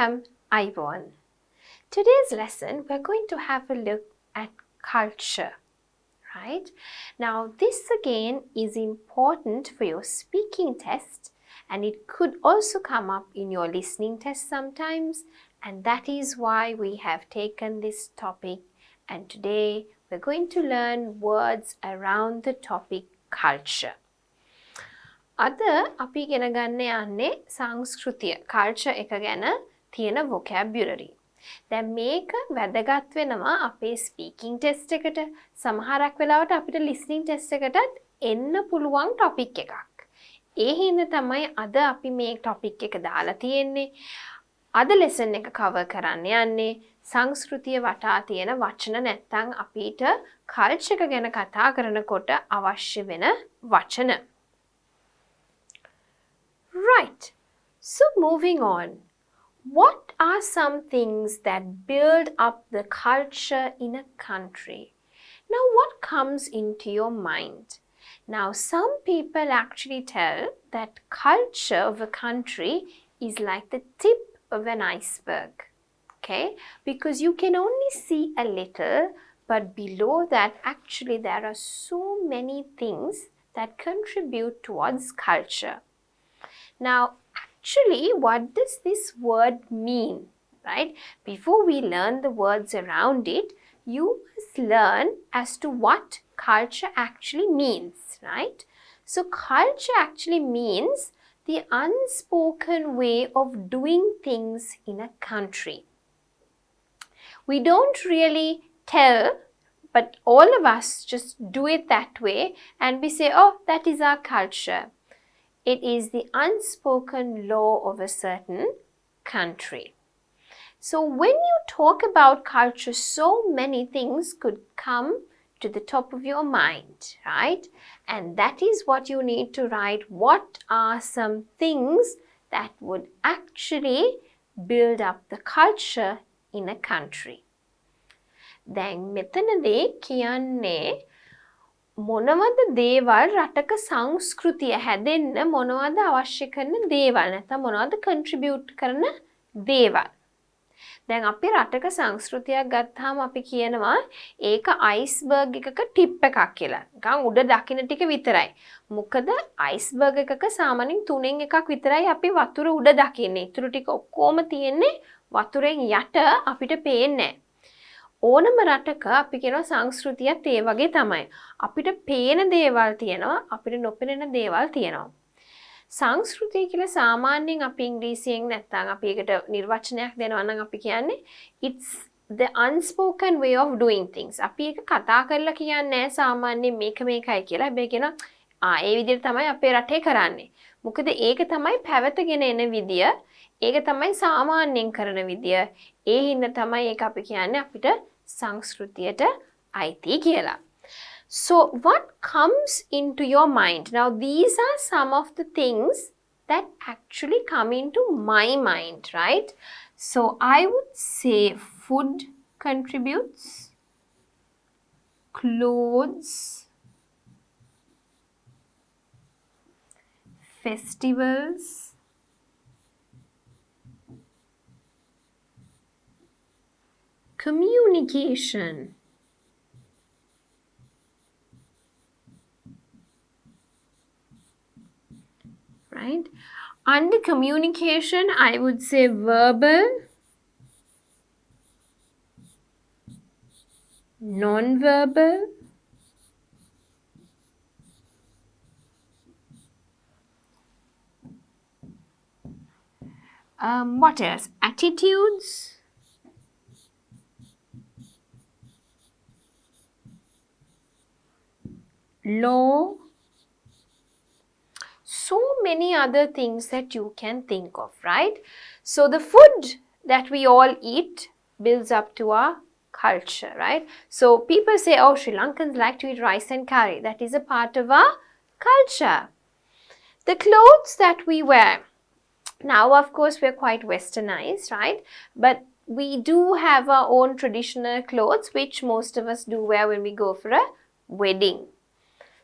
Welcome, Ivon. Today's lesson, we're going to have a look at culture, right? Now, this again is important for your speaking test, and it could also come up in your listening test sometimes, and that is why we have taken this topic. And today, we're going to learn words around the topic culture. අද අපි ඉගෙන ගන්න යන්නේ සංස්කෘතිය culture එක ගැන තියෙන vocabulary. දැන් මේක වැදගත් වෙනවා අපේ speaking test එකට. සමහරක් වෙලාවට අපිට listening test එකටත් එන්න පුළුවන් topic එකක්. ඒ හින්දා තමයි අද අපි මේ topic එක දාලා තියෙන්නේ. අද lesson එක cover කරන්න යන්නේ සංස්කෘතිය වටා තියෙන වචන නැත්නම් අපිට culture එක ගැන කතා කරනකොට අවශ්‍ය වෙන වචන. Right, so moving on. What are some things that build up the culture in a country? Now, what comes into your mind? Now, some people actually tell that culture of a country is like the tip of an iceberg, okay? Because you can only see a little, but below that, actually, there are so many things that contribute towards culture. Now, actually, what does this word mean, right? Before we learn the words around it, you must learn as to what culture actually means, right? So, culture actually means the unspoken way of doing things in a country. We don't really tell, but all of us just do it that way and we say, oh, that is our culture. It is the unspoken law of a certain country. So when you talk about culture, so many things could come to the top of your mind, right? And that is what you need to write. What are some things that would actually build up the culture in a country? දැන් මෙතනදී කියන්නේ මොනවද දේවල් රටක සංස්කෘතිය හැදෙන්න මොනවද අවශ්‍ය කරන දේවල් නැත්නම් මොනවද contribute කරන දේවල්. දැන් අපි රටක සංස්කෘතියක් ගත්තාම අපි කියනවා ඒක iceberg එකක tip එකක් කියලා. නිකන් උඩ දකින්න ටික විතරයි. මොකද iceberg එකක සාමාන්‍යයෙන් තුනෙන් එකක් විතරයි අපි වතුර උඩ දකින්නේ. ඊටු ටික ඔක්කොම තියෙන්නේ වතුරෙන් යට අපිට පේන්නේ නැහැ. ඕනම රටක අපි කියනවා සංස්කෘතියත් ඒ වගේ තමයි. අපිට පේන දේවල් තියෙනවා, අපිට නොපෙනෙන දේවල් තියෙනවා. සංස්කෘතිය කියලා සාමාන්‍යයෙන් අපි ඉංග්‍රීසියෙන් නැත්නම් අපි ඒකට නිර්වචනයක් දෙනවා නම් අපි කියන්නේ it's the unspoken way of doing things. අපි ඒක කතා කරලා කියන්නේ සාමාන්‍යයෙන් මේක මේකයි කියලා. හැබැයි කියනවා ඒ විදිහට තමයි අපේ රටේ කරන්නේ. මොකද ඒක තමයි පැවතගෙන එන විදිය. ඒක තමයි සාමාන්‍යයෙන් කරන විදිය. ඒ හින්දා තමයි ඒක අපි කියන්නේ අපිට සංස්කෘතියට අයිති කියලා. So what comes into your mind? Now these are some of the things that actually come into my mind, right? So I would say food contributes, clothes, festivals, communication, right? Under communication, I would say verbal, nonverbal, what else? Attitudes, law, so many other things that you can think of, right? So the food that we all eat builds up to our culture, right? So people say, oh, Sri Lankans like to eat rice and curry. That is a part of our culture. The clothes that we wear. Now, of course, we're quite westernized, right? But we do have our own traditional clothes, which most of us do wear when we go for a wedding.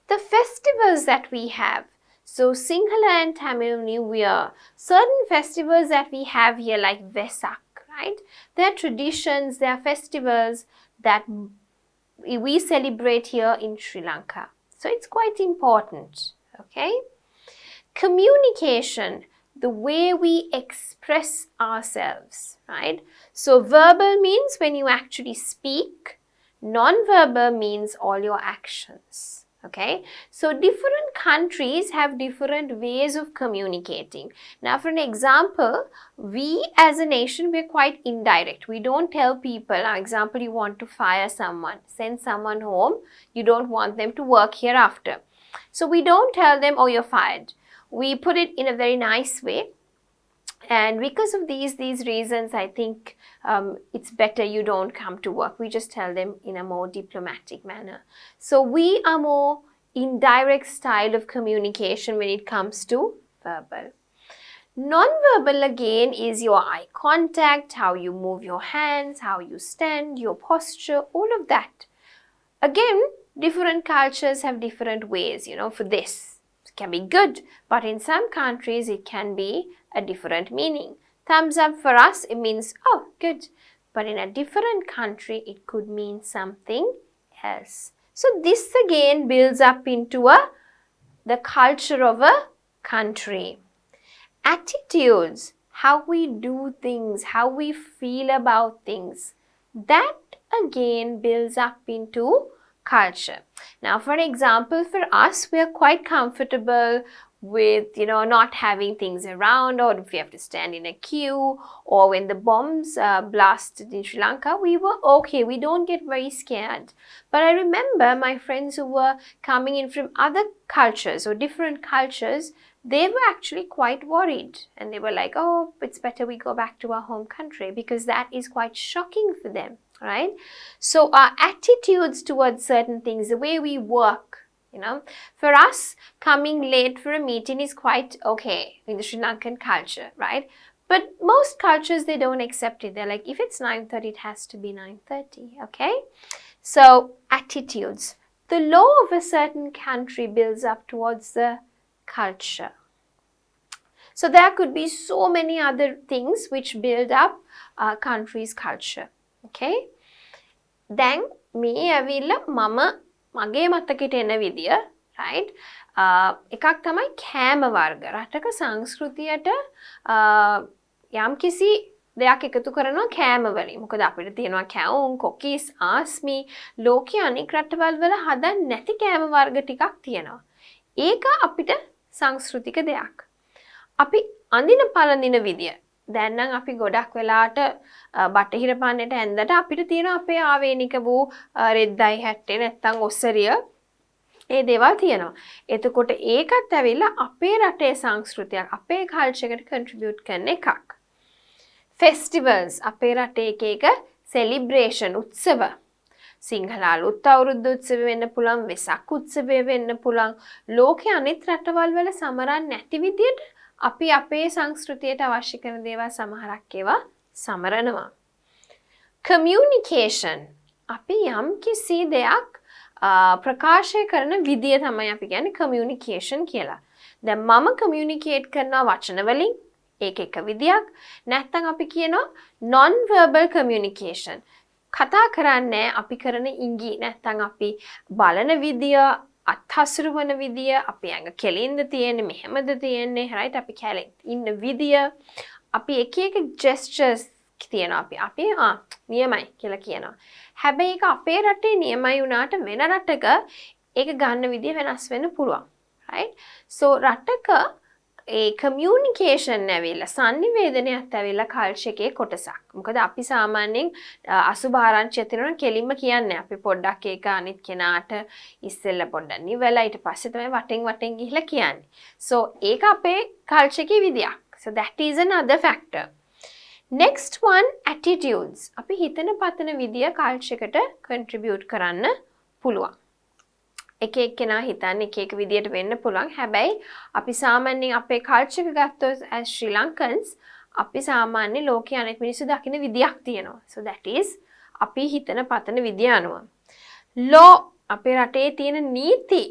The festivals that we have. So Sinhala and Tamil New Year, certain festivals that we have here like Vesak, right? There are traditions, there are festivals that we celebrate here in Sri Lanka. So it's quite important, okay? Communication, the way we express ourselves, right? So verbal means when you actually speak, non-verbal means all your actions. Okay, so different countries have different ways of communicating. Now, for an example, we as a nation, we're quite indirect. We don't tell people, for example, you want to fire someone, send someone home, you don't want them to work here after. So we don't tell them, oh, you're fired. We put it in a very nice way. And because of these reasons, I think it's better you don't come to work. We just tell them in a more diplomatic manner. So we are more indirect style of communication when it comes to verbal. Non-verbal again is your eye contact, how you move your hands, how you stand, your posture, all of that. Again, different cultures have different ways, for this. It can be good, but in some countries it can be a different meaning. Thumbs up for us, it means, oh, good. But in a different country, it could mean something else. So this again builds up into the culture of a country. Attitudes, how we do things, how we feel about things, that again builds up into culture. Now, for example, for us, we are quite comfortable with, not having things around, or if we have to stand in a queue, or when the bombs blasted in Sri Lanka, we were okay. We don't get very scared. But I remember my friends who were coming in from other cultures or different cultures, they were actually quite worried. And they were like, oh, it's better we go back to our home country, because that is quite shocking for them, right? So our attitudes towards certain things, the way we work, for us, coming late for a meeting is quite okay in the Sri Lankan culture, right? But most cultures, they don't accept it. They're like, if it's 9:30, it has to be 9:30, okay? So attitudes. The law of a certain country builds up towards the culture. So there could be so many other things which build up a country's culture, okay? Then, me avilla mama මගේ මතකෙට එන විදිය right එකක් තමයි කෑම වර්ග රටක සංස්කෘතියට යම්කිසි දෙයක් එකතු කරනවා කෑම වලින් මොකද අපිට තියෙනවා කැවුම් කොකිස් ආස්මි ලෝකයේ අනෙක් රටවල් වල හදන්න නැති කෑම වර්ග ටිකක් තියෙනවා ඒක අපිට සංස්කෘතික දෙයක් අපි අඳින පළඳින විදිය දැන් නම් අපි ගොඩක් වෙලාට බටහිර පාන්නේට ඇඳලා අපිට තියෙන අපේ ආවේනික වූ රෙද්දයි හැට්ටේ නැත්තම් ඔස්සරිය ඒ දේවල් තියෙනවා. එතකොට ඒකත් ඇවිල්ලා අපේ රටේ සංස්කෘතියක් අපේ කල්චර් එකට contribute කරන එකක්. Festivals අපේ රටේ එක celebration උත්සව. සිංහල අලුත් අවුරුද්ද උත්සව වෙන්න පුළුවන්, වෙසක් උත්සවය වෙන්න පුළුවන්. ලෝකයේ අනිත් රටවල් වල සමරන්නේ නැති විදියට අපි අපේ සංස්කෘතියට අවශ්‍ය කරන දේවල් සමහරක් ඒවා සමරනවා. Communication අපි යම් කිසි දෙයක් ප්‍රකාශය කරන විදිය තමයි අපි කියන්නේ communication කියලා. දැන් මම communicate කරනවා වචන වලින් ඒක එක විදියක්. නැත්නම් අපි කියනවා non-verbal communication. කතා කරන්නේ අපි කරන ඉඟි නැත්නම් අපි බලන විදිය අත්හසුරු වන විදිය අපි ඇඟ කෙලින්ද තියෙන්නේ මෙහෙමද තියෙන්නේ right අපි කැලෙන් ඉන්න විදිය අපි එක එක gestures තියෙනවා අපි නියමයි කියලා කියනවා හැබැයි ඒක අපේ රටේ නියමයි වුණාට වෙන රටක ඒක ගන්න විදිය වෙනස් වෙන්න පුළුවන් right so රටක ඒ communication ඇවිල්ලා sannivedanayaත් ඇවිල්ලා culture එකේ කොටසක්. මොකද අපි සාමාන්‍යයෙන් අසුභාරංචිය තියෙනවා කෙලින්ම කියන්නේ අපි පොඩ්ඩක් ඒක අනිත් කෙනාට ඉස්සෙල්ලා පොඩ්ඩක් නිවලා ඊට පස්සේ තමයි වටෙන් ගිහිල්ලා කියන්නේ. So ඒක අපේ culture එකේ විදියක්. So that is another factor. Next one attitudes. අපි හිතන පතන විදිය culture එකට contribute කරන්න පුළුවන්. එක එක්කෙනා හිතන්නේ එක එක විදියට වෙන්න පුළුවන්. හැබැයි අපි සාමාන්‍යයෙන් අපේ කල්චර් එක ගත්තොත් as Sri Lankans අපි සාමාන්‍ය ලෝකයේ අනෙක් මිනිස්සු දකින විදියක් තියෙනවා. So that is අපි හිතන පතන විදිය අනුව. law අපේ රටේ තියෙන නීති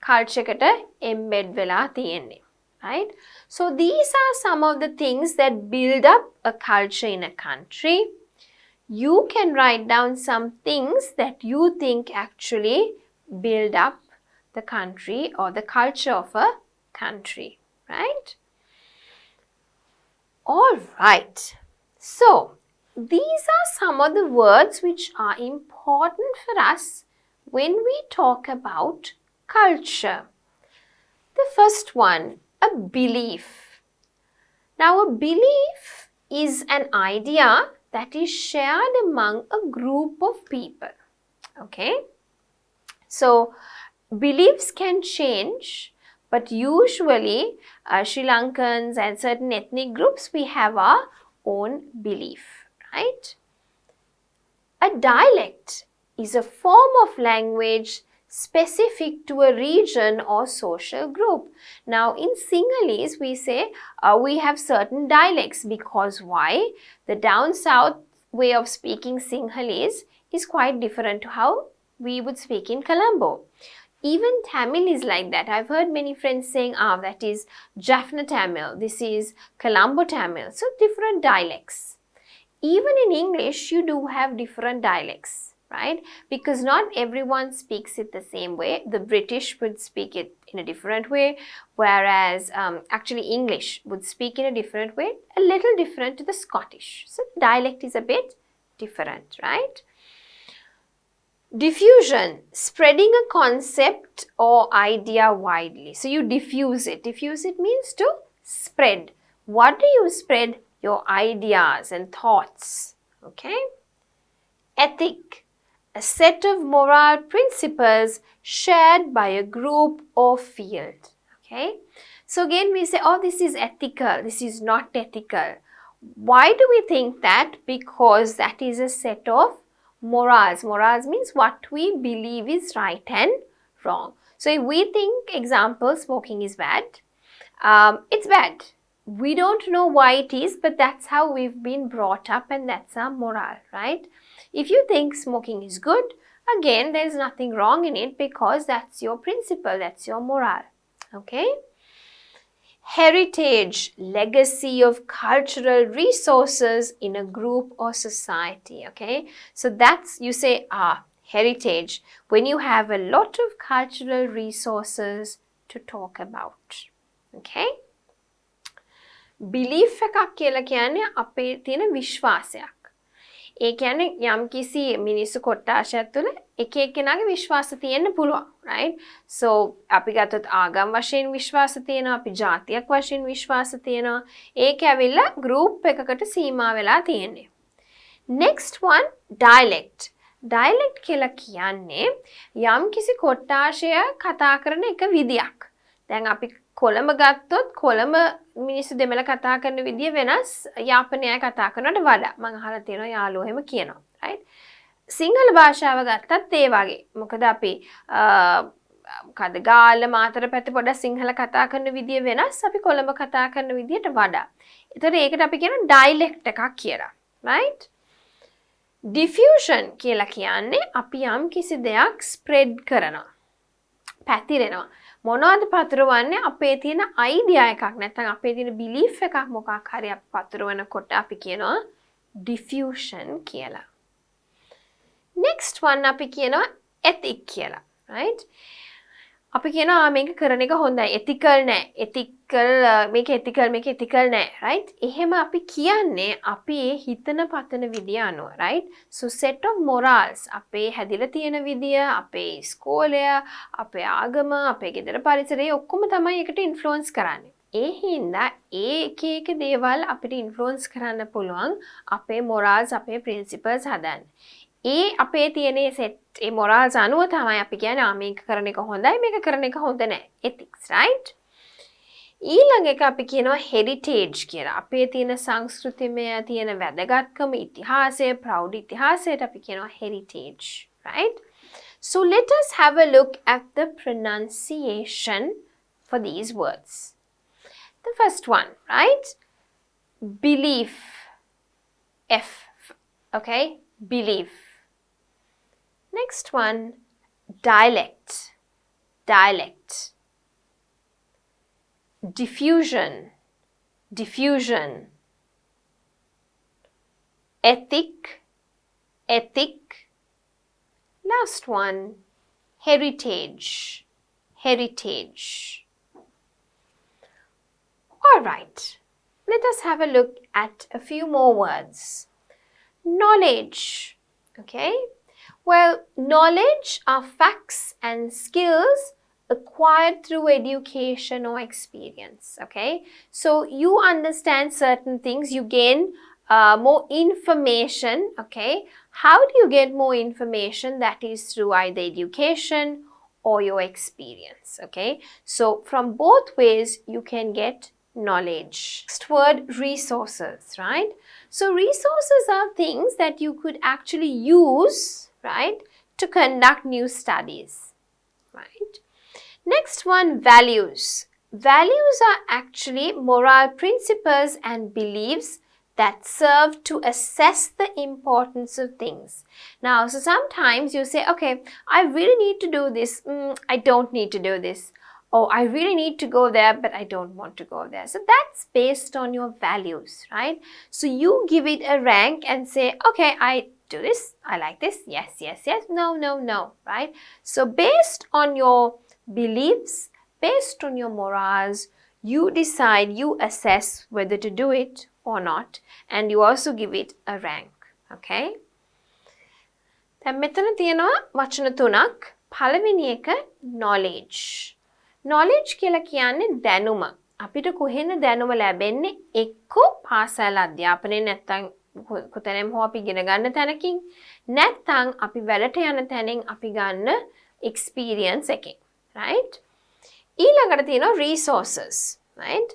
culture එකට embed වෙලා තියෙන්නේ. Right? So these are some of the things that build up a culture in a country. You can write down some things that you think actually build up the country or the culture of a country. Right? All right. So these are some of the words which are important for us when we talk about culture. The first one, a belief. Now, a belief is an idea that is shared among a group of people. Okay? So, beliefs can change, but usually Sri Lankans and certain ethnic groups, we have our own belief, right? A dialect is a form of language specific to a region or social group. Now, in Sinhalese, we say we have certain dialects because why? The down south way of speaking Sinhalese is quite different to how we would speak in Colombo. Even Tamil is like that. I've heard many friends saying, that is Jaffna Tamil, this is Colombo Tamil. So, different dialects. Even in English, you do have different dialects, right? Because not everyone speaks it the same way. The British would speak it in a different way, whereas actually English would speak in a different way, a little different to the Scottish. So dialect is a bit different, right? Diffusion, spreading a concept or idea widely. So you diffuse it. Diffuse it means to spread. What do you spread? Your ideas and thoughts, okay? Ethic, a set of moral principles shared by a group or field, okay? So again we say, this is ethical, this is not ethical. Why do we think that? Because that is a set of morals. Morals means what we believe is right and wrong. So if we think, example, smoking is bad, it's bad. We don't know why it is, but that's how we've been brought up and that's our moral, right? If you think smoking is good, again, there's nothing wrong in it because that's your principle, that's your moral, okay? Heritage, legacy of cultural resources in a group or society, okay? So that's, you say, heritage, when you have a lot of cultural resources to talk about, okay? Belief එකක් කියලා කියන්නේ අපේ තියෙන විශ්වාසයක්. ඒ කියන්නේ යම්කිසි මිනිස්සු කොට්ටාශයක් තුළ එක එක්කෙනාගේ විශ්වාස තියෙන්න පුළුවන්, right? So අපි ගත්තොත් ආගම් වශයෙන් විශ්වාස තියෙනවා, අපි ජාතියක් වශයෙන් විශ්වාස තියෙනවා. ඒක ඇවිල්ලා group එකකට සීමා වෙලා තියෙන්නේ. Next one, dialect. Dialect කියලා කියන්නේ යම්කිසි කොට්ටාශය කතා කරන එක විදියක්. දැන් අපි කොළඹ ගත්තොත් කොළඹ මිනිස්සු දෙමළ කතා කරන විදිය වෙනස් යාපනයයි කතා කරනවට වඩා. මම අහලා තියෙනවා යාළුවෝ එහෙම කියනවා, right? සිංහල භාෂාව ගත්තත් ඒ වගේ. මොකද අපි මොකද ගාල්ල මාතර පැත්තේ පොඩ්ඩක් සිංහල කතා කරන විදිය වෙනස් අපි කොළඹ කතා කරන විදියට වඩා. ඒතකොට ඒකට අපි කියන dialect එකක් කියලා, right? Diffusion කියලා කියන්නේ අපි යම් කිසි දෙයක් spread කරනවා. පැතිරෙනවා. මොනවද පතුරවන්නේ? අපේ තියෙන idea එකක් නැත්නම් අපේ තියෙන belief එකක් මොකක් හරි අපි පතුරවනකොට අපි කියනවා diffusion කියලා. Next one අපි කියනවා ethic කියලා, right? අපි කියනවා මේක කරන එක හොඳයි, ethical නෑ, මේක ethical නෑ, right? එහෙම අපි කියන්නේ අපි හිතන පතන විදිය අනුව, right? So set of morals අපේ හැදිලා තියෙන විදිය, අපේ ඉස්කෝලය, අපේ ආගම, අපේ ගෙදර පරිසරය ඔක්කොම තමයි එකට influence කරන්නේ. ඒ හින්දා ඒ එක දේවල් අපිට influence කරන්න පුළුවන් අපේ morals, අපේ principles හදන්න. ඒ අපේ තියෙන set ඒ morals අනුව තමයි අපි කියන්නේ මේක කරන එක හොඳයි, මේක කරන එක හොඳ නෑ. ethics, right? ඊළඟ එක අපි කියනවා heritage කියලා. අපේ තියෙන සංස්කෘතිමය තියෙන වැදගත්කම, ඉතිහාසය, ප්‍රෞಢ ඉතිහාසයට අපි කියනවා heritage, right? So let us have a look at the pronunciation for these words. The first one, right? Belief. F. Okay? Belief. Next one, dialect. dialect. Diffusion, diffusion. Ethic, ethic. Last one, heritage, heritage. All right, let us have a look at a few more words. Knowledge, okay? Well, knowledge are facts and skills acquired through education or experience, okay? So you understand certain things, you gain more information, okay? How do you get more information? That is through either education or your experience, okay? So from both ways, you can get knowledge. Next word, resources, right? So resources are things that you could actually use, right, to conduct new studies, right? Next one, values. Values are actually moral principles and beliefs that serve to assess the importance of things. Now, so sometimes you say, okay, I really need to do this. I don't need to do this. Oh, I really need to go there, but I don't want to go there. So that's based on your values, right? So you give it a rank and say, okay, I do this. I like this. Yes, yes, yes. No, no, no, right? So based on your beliefs, based on your morals, you decide, you assess whether to do it or not, and you also give it a rank, okay? දැන් මෙතන තියෙනවා වචන තුනක්. පළවෙනි එක knowledge. Knowledge කියලා කියන්නේ දැනුම. අපිට කොහෙන්ද දැනුම ලැබෙන්නේ? එක්කෝ පාසල් අධ්‍යාපනයේ නැත්නම් කොතැනම හෝ අපි ඉගෙන ගන්න තැනකින්, නැත්නම් අපි වැඩට යන තැනින් අපි ගන්න experience එකෙන්, right? ඊළඟට තියෙනවා resources, right?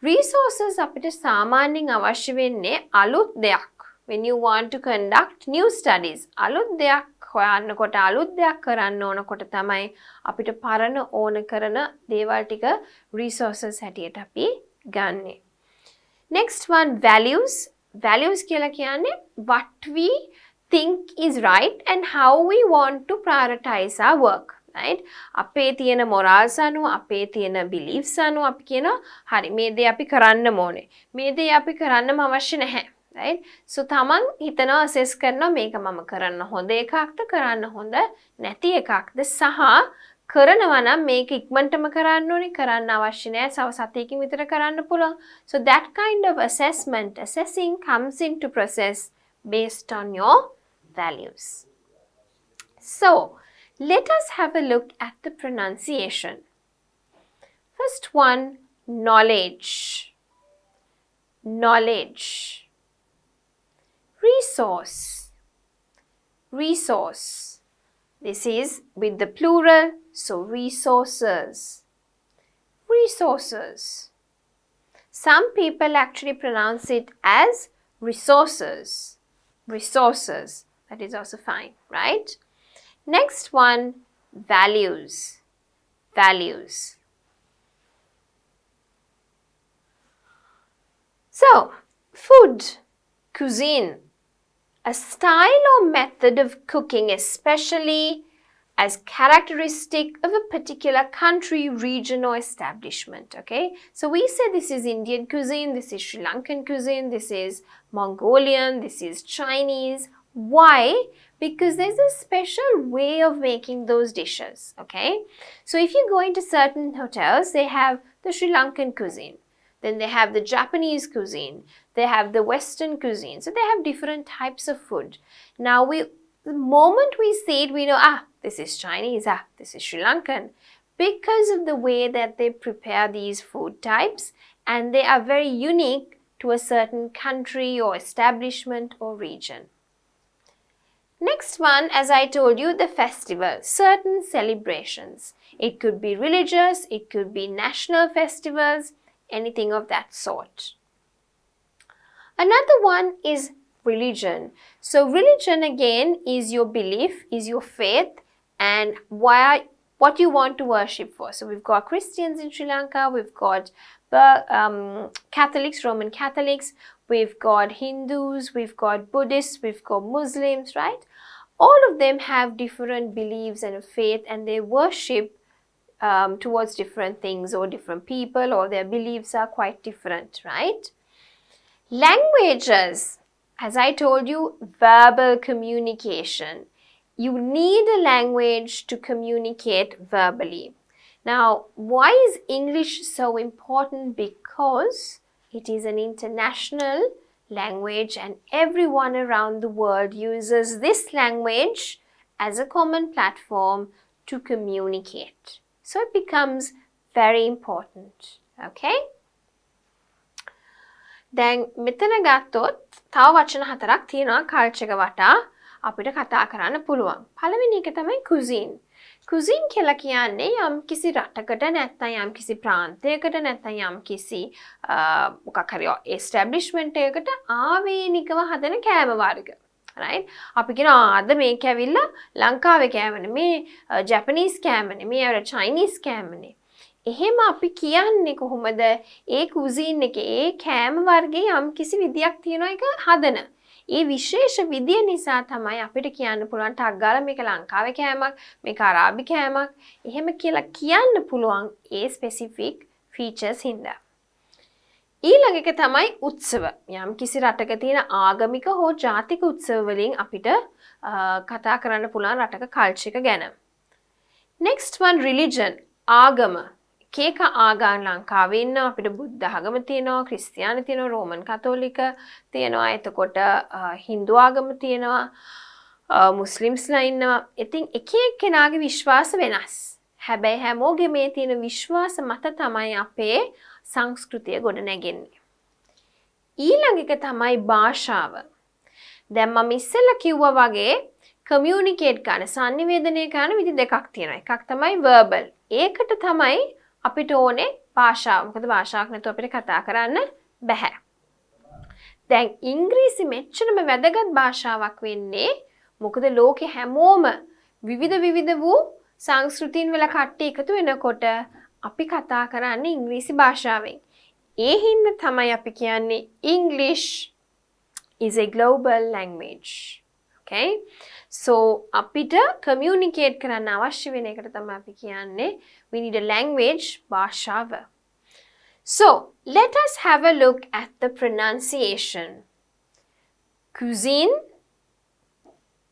Resources අපිට සාමාන්‍යයෙන් අවශ්‍ය වෙන්නේ අලුත් දෙයක්. When you want to conduct new studies, අලුත් දෙයක් හොයන්නකොට, අලුත් දෙයක් කරන්න ඕනකොට තමයි අපිට පරණ ඕන කරන දේවල් ටික resources හැටියට අපි ගන්නෙ. Next one, values. Values කියලා කියන්නේ what we think is right and how we want to prioritize our work. Right? අපේ තියෙන morals අනුව, අපේ තියෙන beliefs අනුව අපි කියනවා හරි මේ දේ අපි කරන්නම ඕනේ. මේ දේ අපි කරන්නම අවශ්‍ය නැහැ. Right? So තමන් හිතනවා assess කරනවා මේක මම කරන්න හොඳ එකක්ද කරන්න හොඳ නැති එකක්ද සහ කරනවා නම් මේක ඉක්මනටම කරන්න ඕනේ කරන්න අවශ්‍ය නැහැ සව සතියකින් විතර කරන්න පුළුවන්. So that kind of assessing comes into process based on your values. So let us have a look at the pronunciation. First one, knowledge. Knowledge. Resource. Resource. This is with the plural, so resources. Resources. Some people actually pronounce it as resources. Resources. That is also fine, right? Next one, values. Values. So, food, cuisine, a style or method of cooking, especially as characteristic of a particular country, region or establishment, okay? So we say this is Indian cuisine, this is Sri Lankan cuisine, this is Mongolian, this is Chinese. Why? Because there's a special way of making those dishes, okay? So if you go into certain hotels, they have the Sri Lankan cuisine. Then they have the Japanese cuisine. They have the Western cuisine. So they have different types of food. Now, the moment we see it, we know, this is Chinese, this is Sri Lankan. Because of the way that they prepare these food types, and they are very unique to a certain country or establishment or region. Next one, as I told you, the festival, certain celebrations. It could be religious, it could be national festivals, anything of that sort. Another one is religion. So religion again is your belief, is your faith, and what you want to worship for. So we've got Christians in Sri Lanka, we've got Catholics, Roman Catholics, we've got Hindus, we've got Buddhists, we've got Muslims, right? All of them have different beliefs and faith, and they worship towards different things or different people, or their beliefs are quite different, right? Languages, as I told you, verbal communication. You need a language to communicate verbally. Now, why is English so important? Because it is an international language and everyone around the world uses this language as a common platform to communicate. So it becomes very important. Okay? දැන් මෙතන ගත්තොත් තව වචන හතරක් තියෙනවා culture එක වටා අපිට කතා කරන්න පුළුවන්. පළවෙනි එක තමයි cuisine. Cuisine කියලා කියන්නේ යම් කිසි රටකට නැත්නම් යම් කිසි ප්‍රාන්තයකට නැත්නම් යම් කිසි මොකක් හරි establishment එකකට ආවේනිකව හදන කෑම වර්ග. Right? අපි කියනවා අද මේක ඇවිල්ලා ලංකාවේ කෑමනේ, මේ ජැපනීස් කෑමනේ, මේ චයිනීස් කෑමනේ. එහෙම අපි කියන්නේ කොහොමද? ඒ cuisine එකේ ඒ කෑම වර්ගයේ යම් කිසි විදියක් තියෙනවා ඒක හදන. ඒ විශේෂ විදිය නිසා තමයි අපිට කියන්න පුළුවන් ටක් ගාලා මේක ලංකාවේ කෑමක්, මේක අරාබි කෑමක්. එහෙම කියලා කියන්න පුළුවන් ඒ specific features හින්දා. ඊළඟ එක තමයි උත්සව. යම් කිසි රටක තියෙන ආගමික හෝ ජාතික උත්සව වලින් අපිට කතා කරන්න පුළුවන් රටක culture එක ගැන. Next one, religion. ආගම. කේක ආගම් ලංකාවේ ඉන්න අපිට බුද්ධ ආගම තියෙනවා, ක්‍රිස්තියානි තියෙනවා, රෝමන් කතෝලික තියෙනවා, එතකොට හින්දු ආගම තියෙනවා, මුස්ලිම්ස්ලා ඉන්නවා. ඉතින් එක එක්කෙනාගේ විශ්වාස වෙනස්. හැබැයි හැමෝගේ මේ තියෙන විශ්වාස මත තමයි අපේ සංස්කෘතිය ගොඩ නැගෙන්නේ. ඊළඟ එක තමයි භාෂාව. දැන් මම ඉස්සෙල්ලා කිව්වා වගේ communicate කරන sannivedanaya කරන විදි දෙකක් තියෙනවා. එකක් තමයි verbal. ඒකට තමයි අපිට ඕනේ භාෂාව. මොකද භාෂාවක් නැතුව අපිට කතා කරන්න බෑ. දැන් ඉංග්‍රීසි මෙච්චරම වැදගත් භාෂාවක් වෙන්නේ මොකද ලෝකේ හැමෝම විවිධ වූ සංස්කෘතීන් වල කට්ටිය එකතු වෙනකොට අපි කතා කරන්නේ ඉංග්‍රීසි භාෂාවෙන්. ඒ හින්දා තමයි අපි කියන්නේ English is a global language. Okay? So අපිට communicate කරන්න අවශ්‍ය වෙන එකට තමයි අපි කියන්නේ we need a language, භාෂාව. So let us have a look at the pronunciation. Cuisine,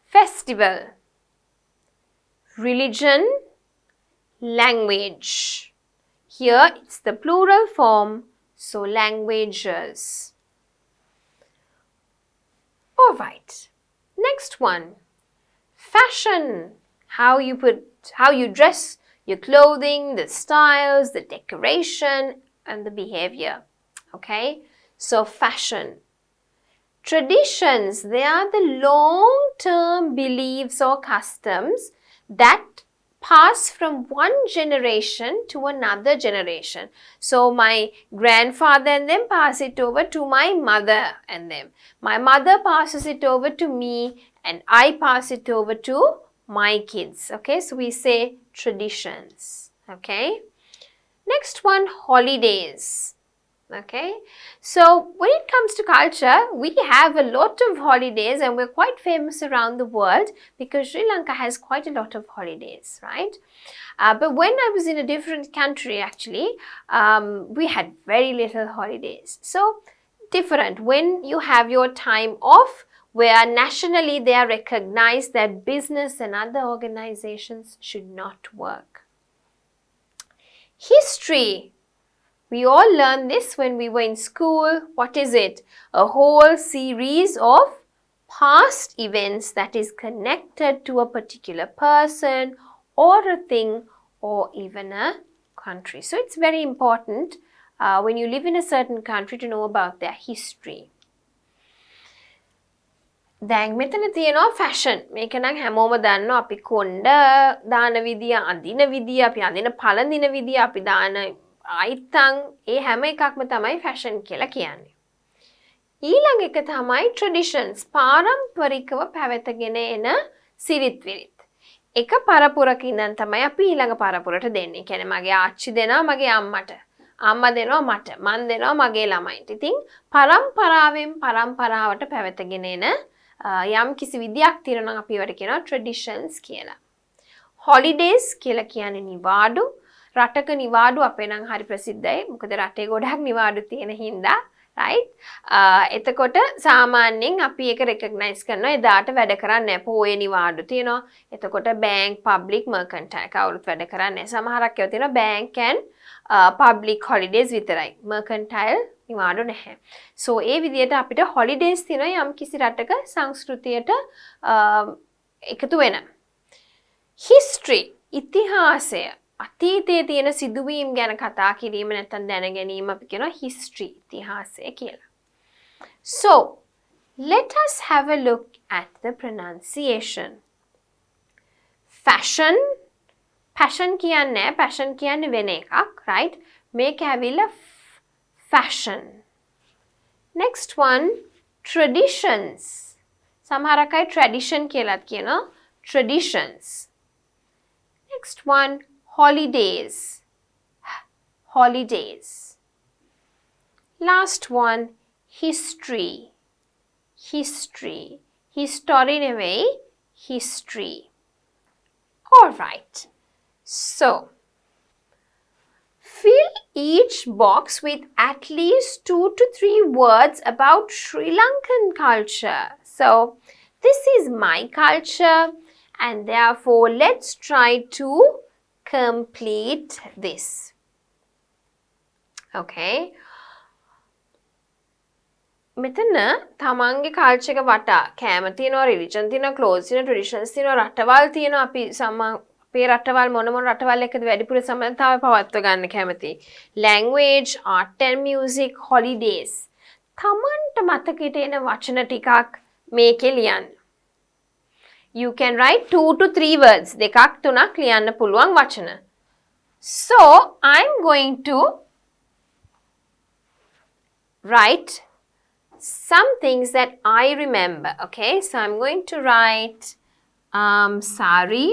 festival, religion, language. Here it's the plural form, so languages. All right. Next one. Fashion, how you dress, your clothing, the styles, the decoration, and the behavior. Okay, so fashion. Traditions, they are the long-term beliefs or customs that pass from one generation to another generation. So my grandfather and them pass it over to my mother and them. My mother passes it over to me and I pass it over to my kids. Okay, so we say traditions. Okay, next one, holidays. Okay, so when it comes to culture, we have a lot of holidays and we're quite famous around the world because Sri Lanka has quite a lot of holidays, right? But when I was in a different country, actually, we had very little holidays. So different. When you have your time off, where nationally they are recognized that business and other organizations should not work. History. We all learned this when we were in school. What is it? A whole series of past events that is connected to a particular person or a thing or even a country. So it's very important when you live in a certain country to know about their history. දැන් මෙතන තියෙනවා fashion. මේක නම් හැමෝම දන්නවා. අපි කොණ්ඩ දාන විදිය, අඳින විදිය, අපි අඳින පළඳින විදිය, අපි දාන අයිතන්, ඒ හැම එකක්ම තමයි fashion කියලා කියන්නේ. ඊළඟ එක තමයි traditions. පාරම්පරිකව පැවතගෙන එන සිරිත් විරිත්. එක පරපුරක ඉඳන් තමයි අපි ඊළඟ පරපුරට දෙන්නේ. කියන්නේ මගේ ආච්චි දෙනවා මගේ අම්මට. අම්මා දෙනවා මට. මන් දෙනවා මගේ ළමයින්ට. ඉතින් පරම්පරාවෙන් පරම්පරාවට පැවතගෙන එන යම් කිසි විදියක් තියෙනවා නම් අපි ඒවට කියනවා traditions කියලා. holidays කියලා කියන්නේ නිවාඩු. රටක නිවාඩු අපේ නම් හරි ප්‍රසිද්ධයි. මොකද රටේ ගොඩක් නිවාඩු තියෙන හින්දා, right? එතකොට සාමාන්‍යයෙන් අපි ඒක recognize කරනවා එදාට වැඩ කරන්නේ නැහැ. පොයේ නිවාඩු තියෙනවා. එතකොට bank, public, mercantile කවුරුත් වැඩ කරන්නේ නැහැ. සමහරක් ඒවා තියෙනවා bank and public holidays විතරයි. mercantile නිවාඩු නැහැ. So ඒ විදිහට අපිට holidays තියෙනවා යම් කිසි රටක සංස්කෘතියට එකතු වෙන. history ඉතිහාසය අතීතයේ තියෙන සිදුවීම් ගැන කතා කිරීම නැත්නම් දැන ගැනීම අපි කියනවා history ඉතිහාසය කියලා. So let us have a look at the pronunciation. Fashion, passion කියන්නේ passion කියන්නේ වෙන එකක්, right? මේක ඇවිල්ලා fashion. Next one, traditions. සමහරක් අය tradition කියලාත් කියනවා traditions. Next one, holidays. Holidays. Last one, history. History. History නෙවෙයි, history. All right. So, fill each box with at least 2 to 3 words about Sri Lankan culture. So, this is my culture and therefore let's try to complete this. Okay. මෙතන තමන්ගේ culture එක වටා කෑම තියෙනවා, religion තියෙනවා, ක්ලෝත්ස් තියෙනවා, ට්‍රැඩිෂන්ස් තියෙනවා, රටවල් තියෙනවා. අපි අපේ රටවල් මොන රටවල් එක්කද වැඩිපුර සම්බන්ධතාවය පවත්ව ගන්න කැමති. language, art and music, holidays. තමන්ට මතකයට එන වචන ටිකක් මේකේ ලියන්න. You can write 2 to 3 words. දෙකක් තුනක් ලියන්න පුළුවන් වචන. So, I'm going to write some things that I remember. Okay, so I'm going to write sari.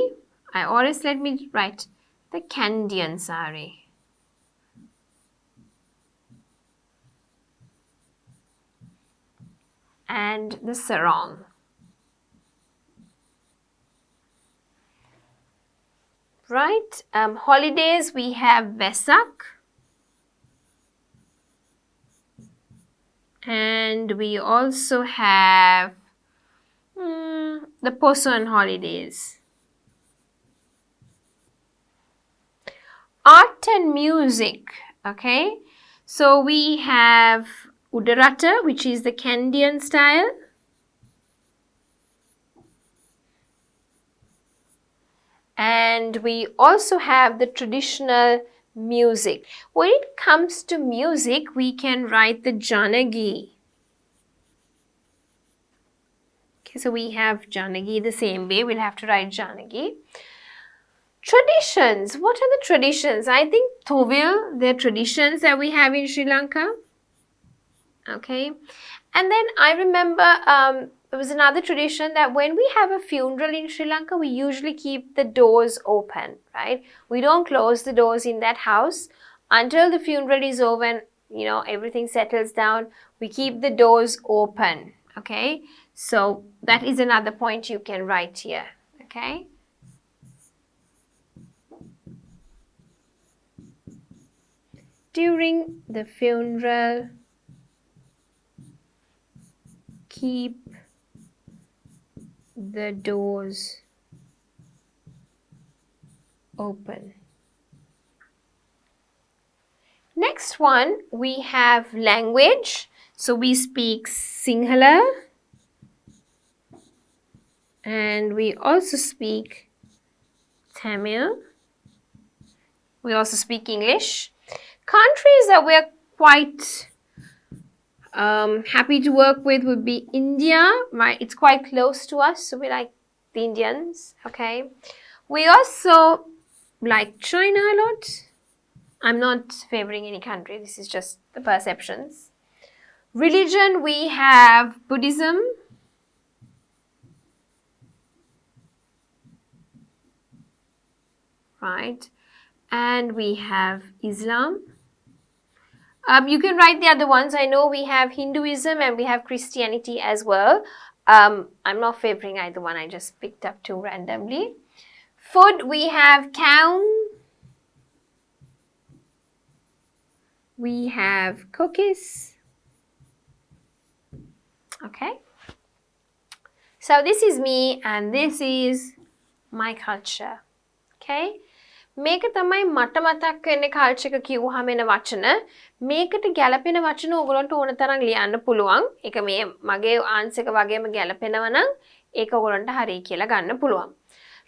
Let me write the Candian sari. And the sarong. Right, holidays we have Vesak. And we also have the Poson holidays. Art and music, okay? So we have Udarata, which is the Candian style. And we also have the traditional music. When it comes to music, we can write the Janagi. Okay, so we have Janagi the same way. We'll have to write Janagi. Traditions. What are the traditions? I think Thovil, they're traditions that we have in Sri Lanka. Okay. And then I remember there was another tradition that when we have a funeral in Sri Lanka, we usually keep the doors open, right? We don't close the doors in that house until the funeral is over and, you know, everything settles down. We keep the doors open, okay? So that is another point you can write here, okay? During the funeral, keep the doors open. Next one, we have language. So we speak Sinhala and we also speak Tamil. We also speak English. Countries that we're quite happy to work with would be India. It's quite close to us, so we like the Indians, okay? We also like China a lot. I'm not favoring any country, this is just the perceptions. Religion, we have Buddhism. Right, and we have Islam. You can write the other ones. I know we have Hinduism and we have Christianity as well. I'm not favoring either one. I just picked up two randomly. Food, we have cow. we have cookies. Okay. So this is me and this is my culture. Okay. මේක තමයි මට මතක් වෙන්නේ culture එක කිව්වහම එන වචන. මේකට ගැලපෙන වචන ඕගොල්ලන්ට ඕන තරම් ලියන්න පුළුවන්. ඒක මේ මගේ ආන්සර් එක වගේම ගැලපෙනවා නම් ඒක ඕගොල්ලන්ට හරි කියලා ගන්න පුළුවන්.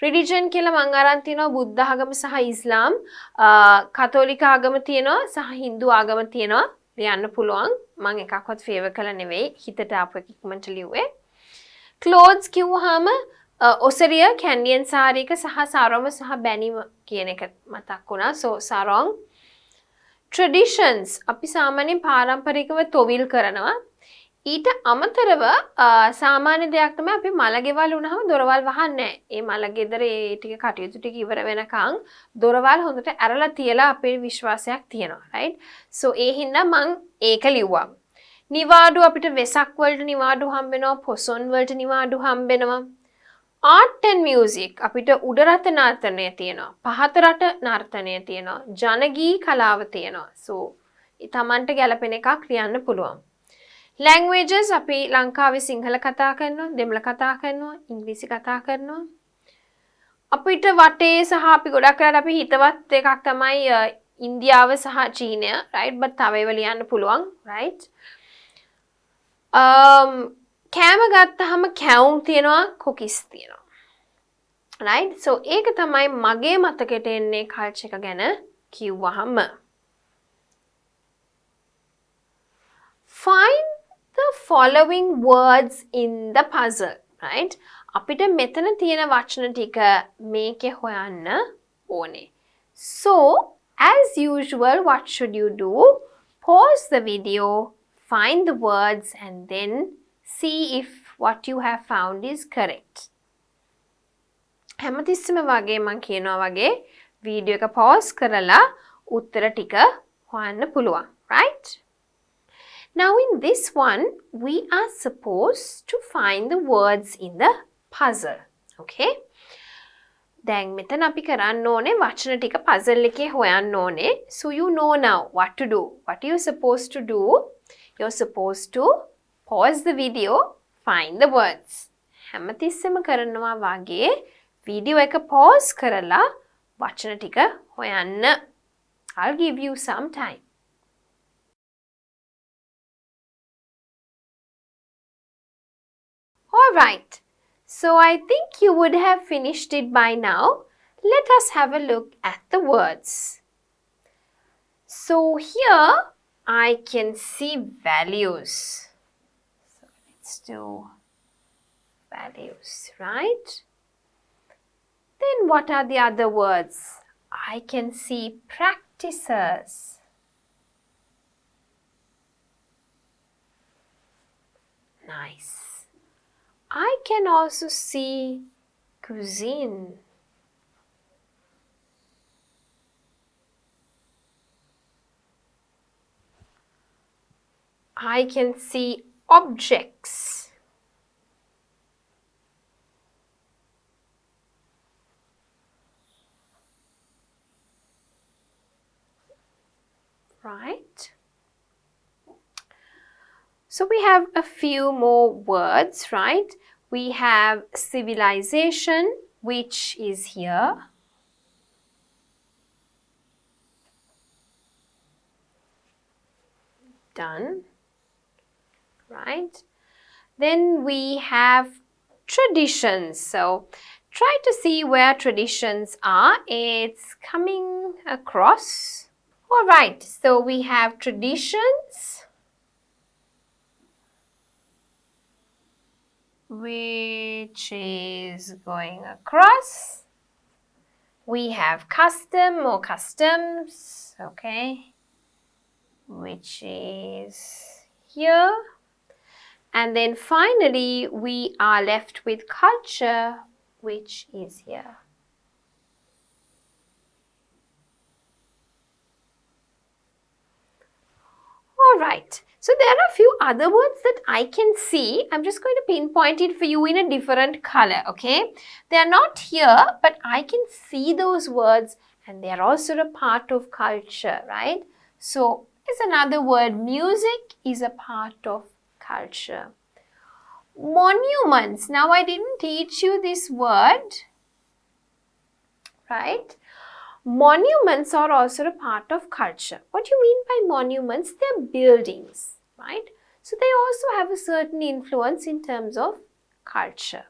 රිලිජන් කියලා මම අරන් තියනවා බුද්ධ ආගම සහ ඉස්ලාම්, කතෝලික ආගම තියෙනවා සහ හින්දු ආගම තියෙනවා ලියන්න පුළුවන්. මම එකක්වත් ෆේවර් කළා නෙවෙයි, හිතට ආපු එක ඉක්මනට ලිව්වේ. clothes කිව්වහම ඔසරිය කැන්ඩියන් සාරීක සහ සාරොම සහ බැනිම කියන එක මතක් වුණා. so sarong. traditions අපි සාමාන්‍යයෙන් පාරම්පරිකව තොවිල් කරනවා. ඊට අමතරව සාමාන්‍ය දෙයක් තමයි අපි මලගෙවල් වුණාම දොරවල් වහන්නේ නැහැ. ඒ මලගෙදර ඒ ටික කටයුතු ටික ඉවර වෙනකන් දොරවල් හොඳට ඇරලා තියලා අපේ විශ්වාසයක් තියෙනවා. right? so ඒ හින්දා මම ඒක ලිව්වා. නිවාඩු අපිට වෙසක් වලට නිවාඩු හම්බ වෙනවා, පොසොන් වලට නිවාඩු හම්බ වෙනවා. art and music අපිට උඩ රට නර්තනය තියෙනවා, පහත රට නර්තනය තියෙනවා, ජනගී කලාව තියෙනවා. so තමන්ට ගැලපෙන එකක් ලියන්න පුළුවන්. languages අපි ලංකාවේ සිංහල කතා කරනවා, දෙමළ කතා කරනවා, ඉංග්‍රීසි කතා කරනවා. අපිට වටේ සහ අපි ගොඩක් වෙලාවට අපි හිතවත් එකක් තමයි ඉන්දියාව සහ චීනය, right? but තව ඒවා ලියන්න පුළුවන්, right? කෑම ගත්තහම කැවුම් තියෙනවා, cookies තියෙනවා. right? so ඒක තමයි මගේ මතකෙට එන්නේ කල්චර් එක ගැන කිව්වහම. find the following words in the puzzle. right? අපිට මෙතන තියෙන වචන ටික මේකේ හොයන්න ඕනේ. so as usual what should you do? Pause the video, find the words and then see if what you have found is correct. හැමතිස්සෙම වගේ මම කියනවා වගේ වීඩියෝ එක pause කරලා උත්තර ටික හොයන්න පුළුවන්. right? now in this one we are supposed to find the words in the puzzle. okay? දැන් මෙතන අපි කරන්න ඕනේ වචන ටික puzzle එකේ හොයන්න ඕනේ. so you know now what to do. what are you supposed to do? you're supposed to pause the video, find the words. හැමතිස්සෙම කරනවා වගේ වීඩියෝ එක pause කරලා වචන ටික හොයන්න. I'll give you some time. All right. So I think you would have finished it by now. Let us have a look at the words. So here I can see values. So let's do values, right? Then what are the other words? I can see practices. Nice. I can also see cuisine. I can see objects. Right? So we have a few more words, right? We have civilization, which is here. Done. Right? Then we have traditions. So try to see where traditions are. It's coming across. All right. So we have traditions, which is going across. We have custom or customs, okay, which is here. And then finally, we are left with culture, which is here. All right. So there are a few other words that I can see. I'm just going to pinpoint it for you in a different color, okay? They are not here, but I can see those words and they are also a part of culture, right? So as Here's another word. Music is a part of culture. Monuments. Now, I didn't teach you this word, right? Monuments are also a part of culture. What do you mean by monuments? They're buildings, right? So they also have a certain influence in terms of culture.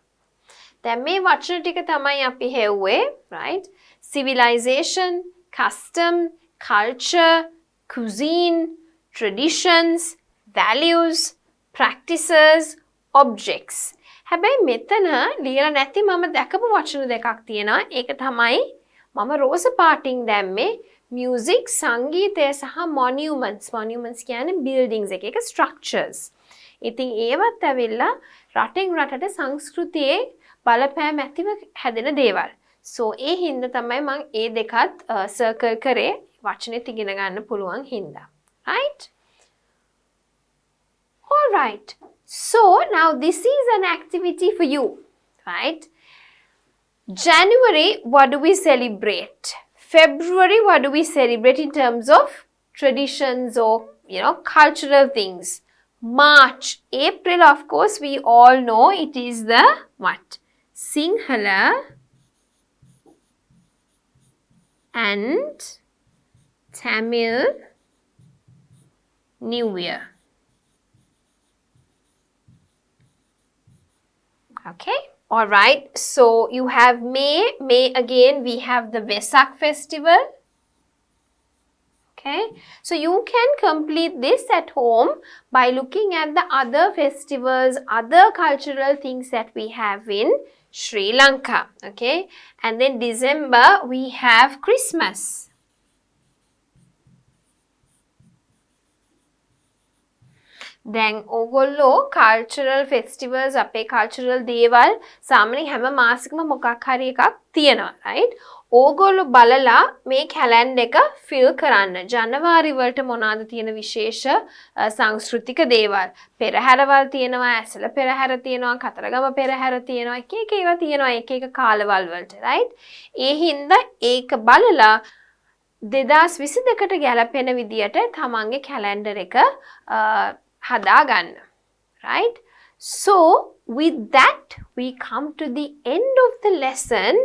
දැන් මේ වචන ටික තමයි අපි හෙව්වේ, right? Civilization, custom, culture, cuisine, traditions, values, practices, objects. හැබැයි මෙතන ලියලා නැති මම දැකපු වචන දෙකක් තියෙනවා. ඒක තමයි මම රෝස පාටින් දැම්මේ music, සංගීතය සහ monuments. Monuments කියන්නේ buildings එක structures. ඉතින් ඒවත් ඇවිල්ලා රටෙන් රටට සංස්කෘතියේ බලපෑම ඇතිව හැදෙන දේවල්. So ඒ හින්දා තමයි මම ඒ දෙකත් circle කරේ වචනෙත් ඉගෙන ගන්න පුළුවන් හින්දා. Right? All right. So now this is an activity for you, right? January, what do we celebrate? February, what do we celebrate in terms of traditions or, cultural things? March, April, of course, we all know it is the what? Sinhala and Tamil New Year. Okay. All right. So you have May. May again, we have the Vesak festival. Okay. So you can complete this at home by looking at the other festivals, other cultural things that we have in Sri Lanka. Okay. And then December, we have Christmas. දැන් ඕගොල්ලෝ cultural festivals අපේ cultural දේවල් සාමාන්‍ය හැම මාසෙකම මොකක් හරි එකක් තියෙනවා, right? ඕගොල්ලෝ බලලා මේ calendar එක fill කරන්න. ජනවාරි වලට මොනවාද තියෙන විශේෂ සංස්කෘතික දේවල්. පෙරහැරවල් තියෙනවා, ඇසළ පෙරහැර තියෙනවා, කතරගම පෙරහැර තියෙනවා, එක එක ඒවා තියෙනවා එක එක කාලවල් වලට, right? ඒ හින්දා ඒක බලලා 2022ට ගැලපෙන විදියට තමන්ගේ calendar එක හදාගන්න, right? So with that we come to the end of the lesson,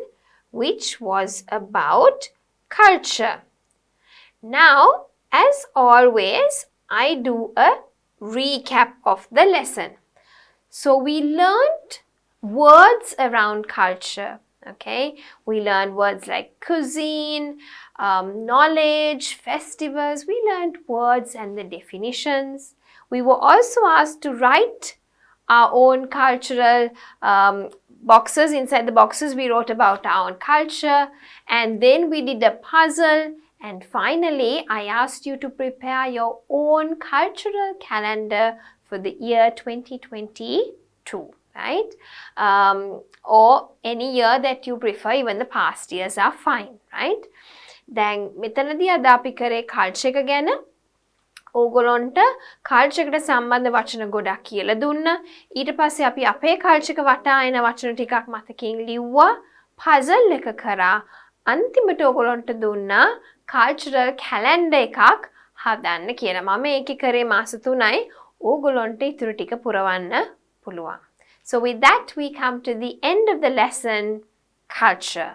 which was about culture. Now, as always, I do a recap of the lesson. So we learned words around culture. Okay, we learned words like cuisine, knowledge, festivals. We learned words and the definitions. We were also asked to write our own cultural boxes. Inside the boxes, we wrote about our own culture. And then we did a puzzle. And finally, I asked you to prepare your own cultural calendar for the year 2022, right? Or any year that you prefer, even the past years are fine, right? Then, මෙතනදී අද අපි කරේ culture එක ගැන. ඕගොල්ලන්ට culture එකට සම්බන්ධ වචන ගොඩක් කියලා දුන්නා. ඊට පස්සේ අපි අපේ culture එක වටා එන වචන ටිකක් මතකයෙන් ලිව්වා. puzzle එක කරා. අන්තිමට ඕගොල්ලන්ට දුන්නා cultural calendar එකක් හදන්න කියලා. මම ඒකේ කරේ මාස 3යි. ඕගොල්ලන්ට ඊටු ටික පුරවන්න පුළුවන්. So with that we come to the end of the lesson, culture.